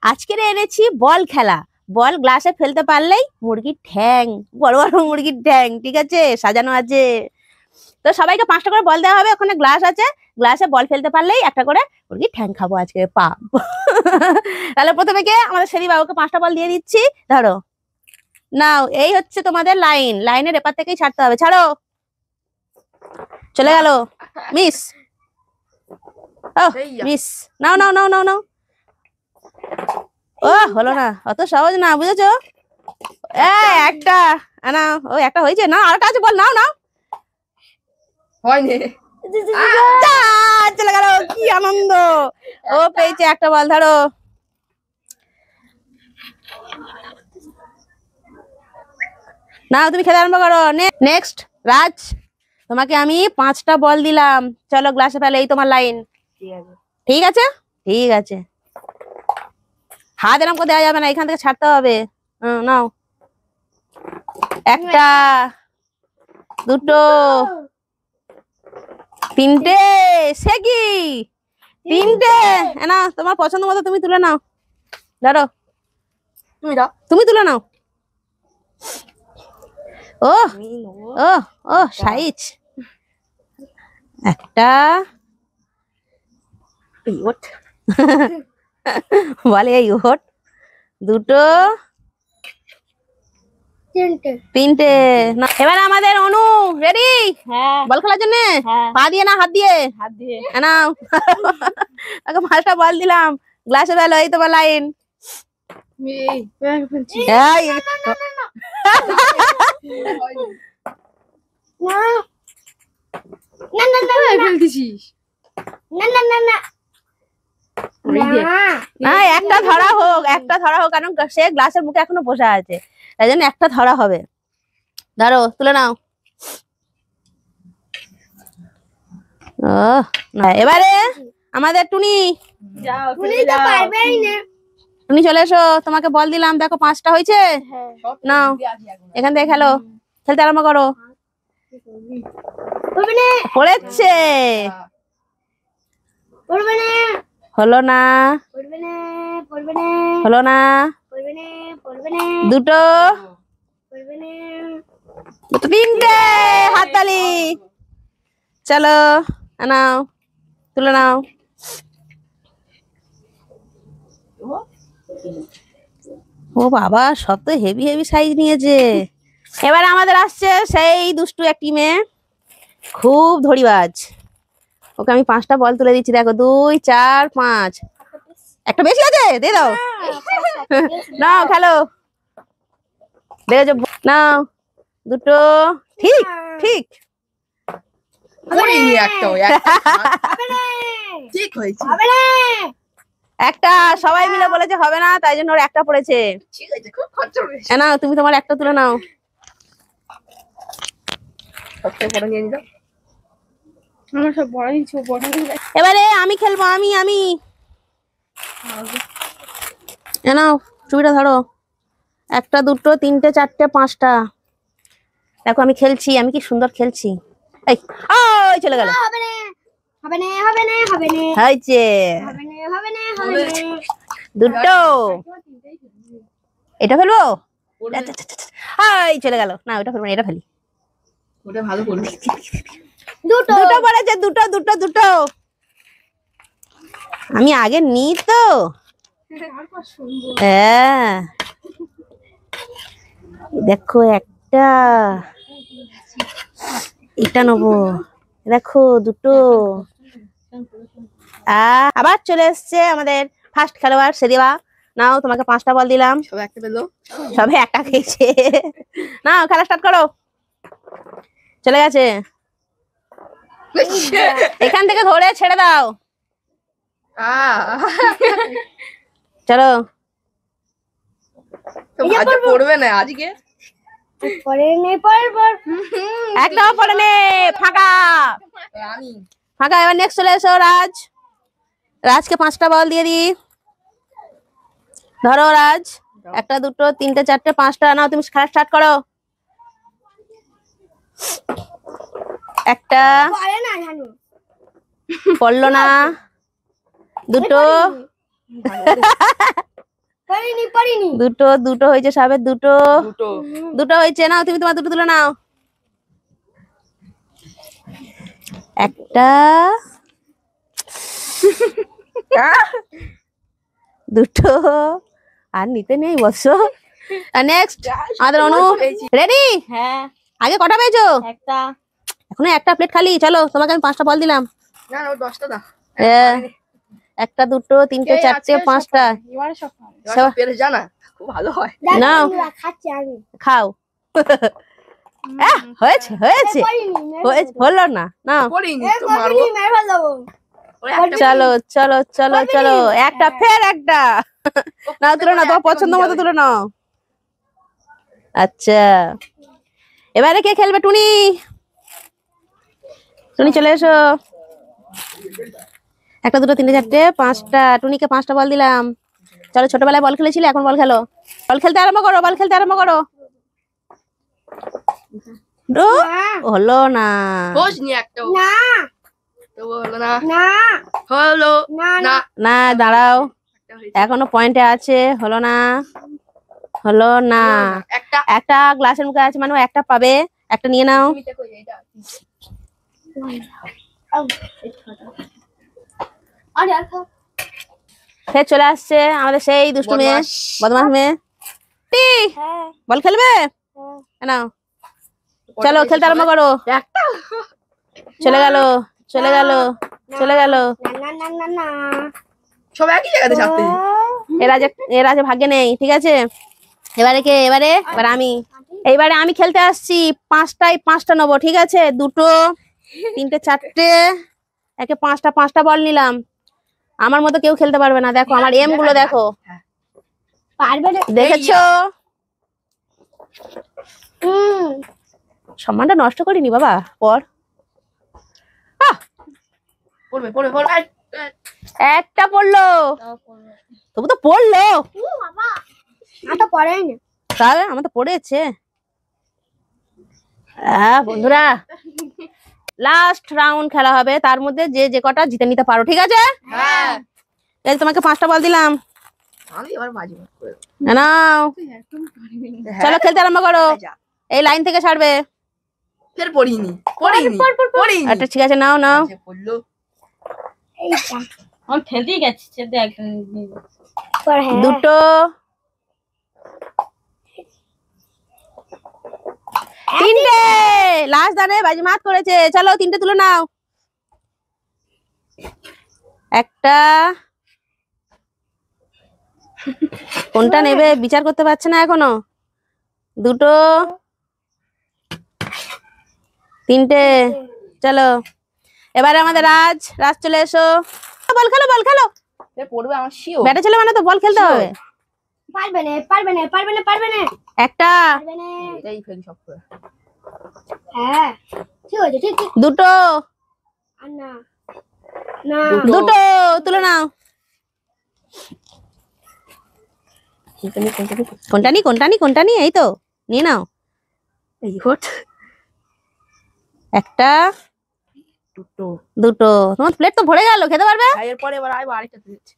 আজকের এনেছি বল খেলা। বল গ্লাসে ফেলতে পারলেই মুরগির ঠ্যাং, বড় বড় মুরগির ঠ্যাং, ঠিক আছে, সাজানো আছে। তো সবাইকে 5টা করে বল দেওয়া হবে, ওখানে গ্লাস আছে, গ্লাসে বল ফেলতে পারলেই একটা করে মুরগির ঠ্যাং খাবো আজকে, পা। তাহলে প্রথমে কে আমাদের সেরি বাবুকে 5টা বল দিয়ে দিচ্ছি, ধরো নাও। এই হচ্ছে তোমাদের লাইন, লাইনের এপার থেকেই ছাড়তে হবে, ছাড়ো। চলে গেল, মিস। ও মিস, নাও নাও নাও নাও নাও। ও হলো না, অত সহজ না, বুঝেছো? একটা নাও, ও একটা হয়েছে না, আরেকটা আছে, বল নাও নাও। হয়নি, চলে গেল, কি আনন্দ। ও পেয়েছে একটা বল, ধরো। নাও তুমি খেলা আরম্ভ করো। নেক্সট রাজ, তোমাকে আমি 5টা বল দিলাম, চলো গ্লাসে ফেলে, এই তোমার লাইন। ঠিক আছে ঠিক আছে, হাত এরকম করে দেওয়া যাবে না, এখান থেকে ছাড়তে হবে। নাও, একটা, দুটো, তিনটে, সে কি 3টে। না তোমার পছন্দ মতো তুমি তুলে নাও, ধরো, তুমি তুলে নাও। ও ও ও সাইজ, একটা বলে এই ওট, দুটো, তিনটে। এবার আমাদের অনু রেডি বল খেলার জন্য? পা দিয়ে না হাত দিয়ে? হাত দিয়ে। নাও, তাকে 5টা বল দিলাম, গ্লাসে ফেলো, এই তোমার লাইন। একটা ধরা হোক, একটা ধরা হোক, কারণ সে গ্লাসের মুখে এখনো বসে আছে, তাই জন্য একটা ধরা হবে। ধরো, তুলে নাও। এবারে আমাদের টুনি, টুনি চলে এসো, তোমাকে বল দিলাম, দেখো 5টা হয়েছে। নাও, এখান থেকে খেলো, খেলতে আরম্ভ করো। পড়েছে, হলো না, হলো না, দুটো, তিনটে, হাততালি। চলো, নাও, তুলে নাও। ও বাবা, সব তো হেভি হেভি সাইজ নিয়েছে। এবারে আমাদের আসছে সেই দুষ্টু একটি মেয়ে, খুব ধরিবাজ। ওকে আমি 5টা বল তুলে দিচ্ছি, দেখো, 2, 4, 5। একটা বেশি আছে, দিয়ে দাও। নাও খেলো, দেখেছো, নাও, দুটো, ঠিক ঠিক। একটা সবাই মিলে বলেছে হবে না, তাই জন্য ওর একটা পড়েছে। নাও, তুমি তোমার একটা তুলে নাও। এবারে আমি খেলবো, আমি নাও, চুড়িটা ধরো, 1, 2, 3, 4, 5টা। দেখো আমি খেলছি, আমি কি সুন্দর খেলছি। এই চলে গেল, হয়েছে দুটো। এটা ফেলবো, চলে গেল, না ওটা ফেলবো না, এটা ফেলি। দুটো পড়েছে, দুটো দুটো দুটো। আমি আগে নিই তো। হ্যাঁ, দেখো একটা, এটা নেবো, দেখো দুটো। আবার চলে এসছে আমাদের ফার্স্ট খেলোয়াড় সেরিবা। নাও, তোমাকে 5টা বল দিলাম, সবে একটা খেয়েছে। নাও, খেলা স্টার্ট করো। চলে গেছে, এখান থেকে ধরে ছেড়ে দাও। চলো, পড়বে না আজকে, একটাও পড়ে নে, ফাঁকা ফাঁকা। এবার নেক্সট চলে এসো রাজ, রাজকে 5টা বল দিয়ে দি, ধরো রাজ, 1, 2, 3, 4, 5টা। নাও, তুমি খেলা স্টার্ট করো। একটা পড়লো না, দুটো, পারিনি। দুটো দুটো হয়েছে সাবের, দুটো দুটো দুটো হয়েছে। নাও তুমি তোমার দুটো তুলে নাও। একটা দুটো আর নিতে নেই বসো। নেক্সট আমাদের অনু রেডি। হ্যাঁ আগে কটা পেয়েছো? একটা। এখনো একটা প্লেট খালি। চলো তোমাকে আমি 5টা বল দিলাম। না না, ও 10টা দাও। একটা দুটো তিনটে চারটে পাঁচটা। এবারে সব এবার সব পেরে জানা খুব ভালো হয়। নাও খাচ্ছি আমি। খাও। হয়েছে হয়েছে হয়েছে, হলো না নাও। পড়িনি তো মারবো। মেরে ফেলবো। ওই একটা চলো চলো চলো চলো, একটা ফের একটা। নাও তুলে নাও, তোমার পছন্দ মতো তুলে নাও। আচ্ছা এবারে কে খেলবে? টুনি, টুনি চলে এসো। একটা দুটো তিনটে চারটে পাঁচটা। টুনিকে 5টা বল দিলাম। চলো ছোটবেলায় বল খেলেছিলে, এখন বল খেলো। বল খেলতে আরম্ভ করো, বল খেলতে আরম্ভ করো। হলো না। খোঁজ নি একটা না তো হলো না। না হলো না না। না দাঁড়াও, একটা হয়েছে। এখনো পয়েন্টে আছে। হলো না, হলো না। একটা একটা গ্লাসের মুখে আছে, মানে ও একটা পাবে। একটা নিয়ে নাও। তুমি দেখো এইটা। আরে আর খাও। ফের চলে আসছে আমাদের সেই দুষ্টু মেয়ে, বদমাশ। বদমাস মেয়ে। টি, হ্যাঁ বল খেলবে? নাও চলো খেলতে আরম্ভ করো। একটা চলে গেল চলে গেল চলে গেল। না না না না। সব একই জায়গাতে চাপতে। এরা যে ভাগ্যে নেই, ঠিক আছে। এবারে কে? এবারে আমি। এইবারে আমি খেলতে আসছি। 5টায় 5টা নেবো, ঠিক আছে। দুটো তিনটে চারটে, একে 5টা বল নিলাম। আমার মতো কেউ খেলতে পারবে না। দেখো আমার এম গুলো দেখো, পারবে না। দেখেছো? হুম সম্মানটা নষ্ট করিনি বাবা। পর পড়বে পড়বে পড়বে। একটা পড়লো, তবু তো পড়লো। ও বাবা আটা পড়েই না। তাহলে আমার তো পড়েছে। বন্ধুরা লাস্ট রাউন্ড খেলা হবে, তার মধ্যে যে যে কটা জিতে নিতে পারো, ঠিক আছে। হ্যাঁ এই যে তোমাকে 5টা বল দিলাম, আমি এবার বাজি করে নাও চলো খেলতে আরম্ভ করো। এই লাইন থেকে ছাড়বে। ফের পড়িনি পড়িনি পড়িনি। আচ্ছা ঠিক আছে, নাও নাও। সে পড়লো। এইটা আমার খেলতেই গেছে দেখ পর হ্যাঁ দুটো তিনটে। লাস্ট দানে বাজি মাত করেছে। চলো 3টে তুলে নাও। একটা, কোনটা নেবে বিচার করতে পারছে না এখনো। দুটো তিনটে। চলো এবারে আমাদের রাজ। রাজ চলে এসো। বল খেলো বল খেলো। ফের পড়বে আমার শিও। ব্যাটে ছেলে মানে তো বল খেলতে হবে। পারবে না পারবে না পারবে না পারবে না একটা পারবে না। এটাই ফেল সব করে। হ্যাঁ ঠিক আছে ঠিক ঠিক। দুটো আর না না দুটো তুলে নাও। কোনটা নি এই তো নিয়ে নাও। এই হট একটা দুটো। দুটো। তোমার প্লেট তো ভরে গেল, খেতে পারবে। এরপরে এবার আইবো আরেকটা দিচ্ছি।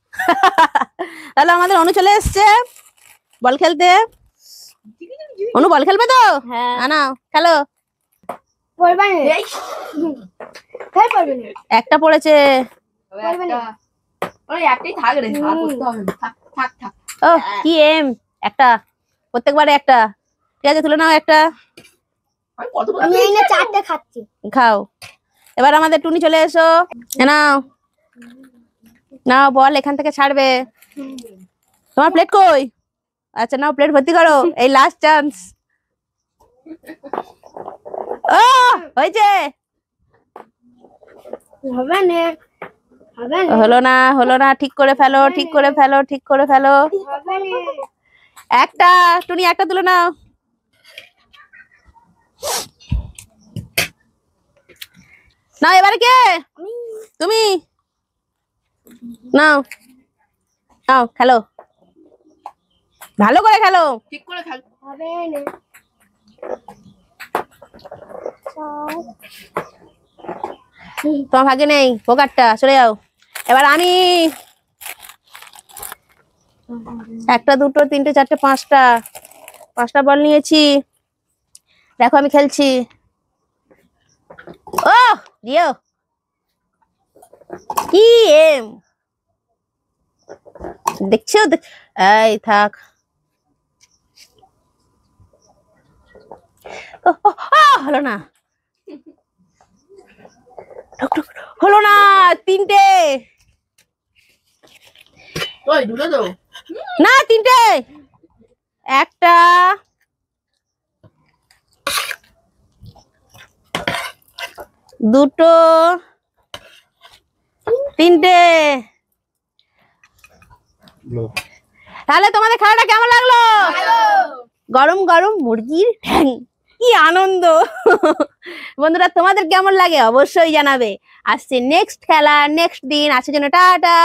তাহলে আমাদের অনু চলে এসছে বল খেলতে। অনু বল খেলবে তো? হ্যাঁ নাও খেলো। পড়বে না এই ফের পড়বে না। একটা পড়েছে। তবে একটা ওই একটাই থাক রে, আর করতে হবে না। থাক থাক থাক। ও কি এম। একটা প্রত্যেকবারে একটা, ঠিক আছে তুলে নাও একটা। আমি কতগুলো আমি এই না 4টে খাচ্ছি। খাও। এবার আমাদের টুনি চলে এসো। নাও নাও বল এখান থেকে ছাড়বে। তোমার প্লেট কই? আচ্ছা নাও প্লেট ভর্তি করো, এই লাস্ট চান্স। ও হয়েছে। হবে না হবে না হলো না ঠিক করে ফেলো, ঠিক করে ফেলো, ঠিক করে ফেলো। হবে না। একটা টুনি একটা তুলে নাও। নাও এবারে কে? তুমি নাও নাও খেলো, ভালো করে খেলো। ঠিক করে খেল। হবে না। তোমার ভাগ্যে নেই পোকারটা, চলে যাও। এবার আমি একটা, দুটো, তিনটে, চারটে, পাঁচটা বল নিয়েছি। দেখো আমি খেলছি। ও দিও কি এম দেখছো? এই থাক। হলো না, হলো না। তিনটে ওই দুটো তো না, তিনটে। একটা, দুটো, তিনটে। তাহলে তোমাদের খেলাটা কেমন লাগলো? গরম গরম মুরগির ঠ্যাং, কি আনন্দ। বন্ধুরা তোমাদের কেমন লাগে অবশ্যই জানাবে। আসছে নেক্সট খেলা, নেক্সট দিন। আছে জন্য টাটা।